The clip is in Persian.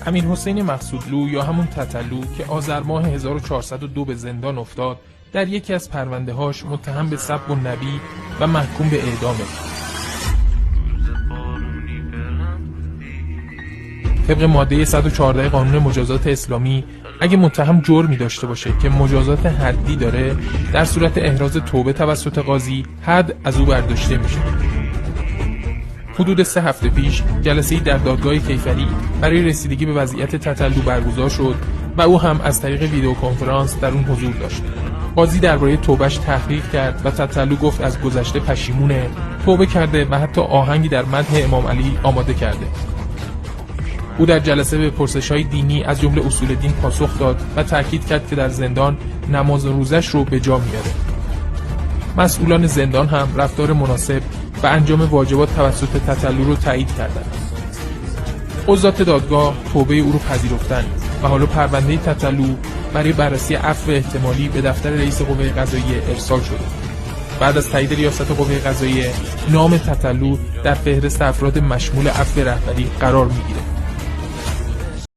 امیرحسین مقصودلو یا همون تتلو که آذر ماه 1402 به زندان افتاد، در یکی از پرونده‌هاش متهم به سب النبی و محکوم به اعدامه. طبق ماده 114 قانون مجازات اسلامی، اگه متهم جرمی داشته باشه که مجازات حدی داره، در صورت احراز توبه توسط قاضی، حد از او برداشته میشه. حدود 3 هفته پیش جلسه‌ای در دادگاه کیفری برای رسیدگی به وضعیت تتلو برگزار شد و او هم از طریق ویدیو کنفرانس در اون حضور داشت. قاضی درباره توبهش تحقیق کرد و تتلو گفت از گذشته پشیمونه، توبه کرده و حتی آهنگی در مدح امام علی آماده کرده. او در جلسه به پرسش‌های دینی از جمله اصول دین پاسخ داد و تاکید کرد که در زندان نماز و روزش رو به جا میاره. مسئولان زندان هم رفتار مناسب و انجام واجبات توسط تتلو رو تایید کردند. قضات دادگاه توبه او رو پذیرفتند و حالا پرونده تتلو برای بررسی عفو احتمالی به دفتر رئیس قوه قضاییه ارسال شده. بعد از تایید ریاست قوه قضاییه، نام تتلو در فهرست افراد مشمول عفو رهبری قرار میگیره.